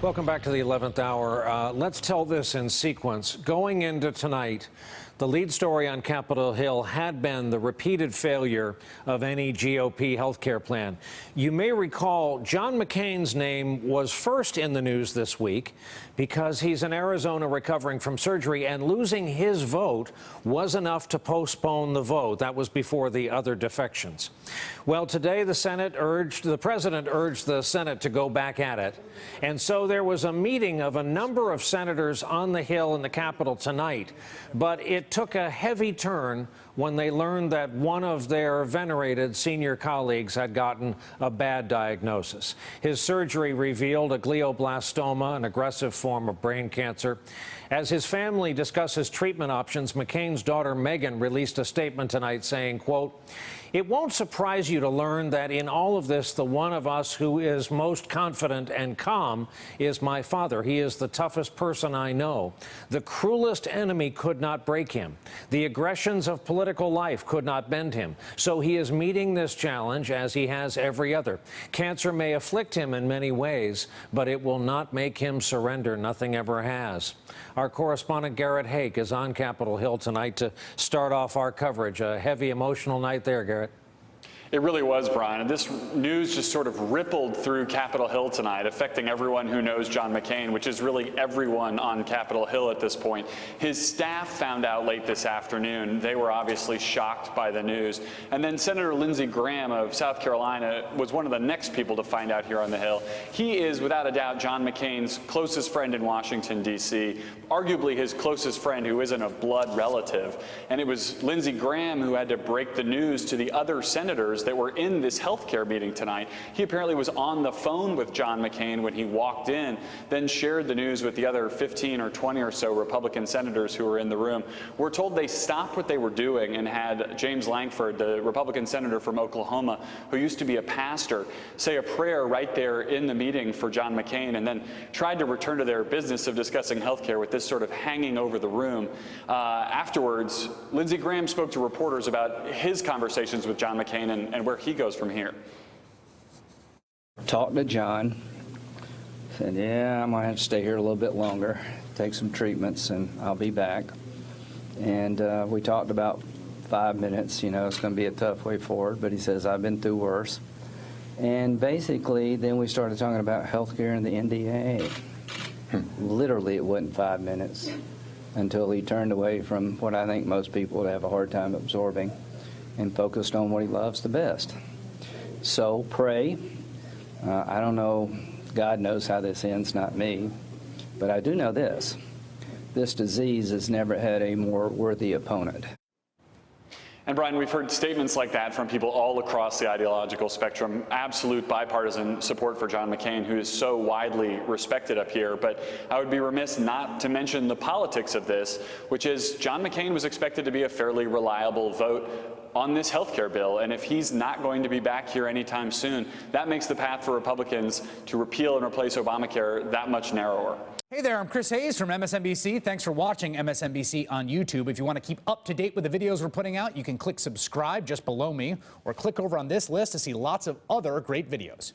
Welcome back to the 11th hour. Let's tell this in sequence. Going into tonight, the lead story on Capitol Hill had been the repeated failure of any GOP health care plan. You may recall John McCain's name was first in the news this week because he's in Arizona recovering from surgery, and losing his vote was enough to postpone the vote. That was before the other defections. Well, today the president urged the Senate to go back at it. And so there was a meeting of a number of senators on the Hill in the Capitol tonight, but it took a heavy turn when they learned that one of their venerated senior colleagues had gotten a bad diagnosis. His surgery revealed a glioblastoma, an aggressive form of brain cancer. As his family discusses treatment options, McCain's daughter Meghan released a statement tonight saying, quote, "It won't surprise you to learn that in all of this, the one of us who is most confident and calm is my father. He is the toughest person I know. The cruelest enemy could not break him. The aggressions of political life could not bend him. So he is meeting this challenge as he has every other. Cancer may afflict him in many ways, but it will not make him surrender. Nothing ever has." Our correspondent Garrett Hake is on Capitol Hill tonight to start off our coverage. A heavy emotional night there, Garrett. It really was, Brian. And this news just sort of rippled through Capitol Hill tonight, affecting everyone who knows John McCain, which is really everyone on Capitol Hill at this point. His staff found out late this afternoon. They were obviously shocked by the news. And then Senator Lindsey Graham of South Carolina was one of the next people to find out here on the Hill. He is, without a doubt, John McCain's closest friend in Washington, D.C., arguably his closest friend who isn't a blood relative. And it was Lindsey Graham who had to break the news to the other senators that were in this health care meeting tonight. He apparently was on the phone with John McCain when he walked in, then shared the news with the other 15 or 20 or so Republican senators who were in the room. We're told they stopped what they were doing and had James Lankford, the Republican senator from Oklahoma, who used to be a pastor, say a prayer right there in the meeting for John McCain, and then tried to return to their business of discussing health care with this sort of hanging over the room. Afterwards, Lindsey Graham spoke to reporters about his conversations with John McCain and where he goes from here. Talked to John, said, yeah, I'm gonna have to stay here a little bit longer, take some treatments, and I'll be back. And we talked about 5 minutes. You know, it's gonna be a tough way forward, but he says, I've been through worse. And basically, then we started talking about healthcare and the NDA. Literally, it wasn't 5 minutes until he turned away from what I think most people would have a hard time absorbing and focused on what he loves the best. So pray. I don't know, God knows how this ends, not me, but I do know this. This disease has never had a more worthy opponent. And Brian, we've heard statements like that from people all across the ideological spectrum, absolute bipartisan support for John McCain, who is so widely respected up here. But I would be remiss not to mention the politics of this, which is John McCain was expected to be a fairly reliable vote on this health care bill. And if he's not going to be back here anytime soon, that makes the path for Republicans to repeal and replace Obamacare that much narrower. Hey there, I'm Chris Hayes from MSNBC. Thanks for watching MSNBC on YouTube. If you want to keep up to date with the videos we're putting out, you can click subscribe just below me, or click over on this list to see lots of other great videos.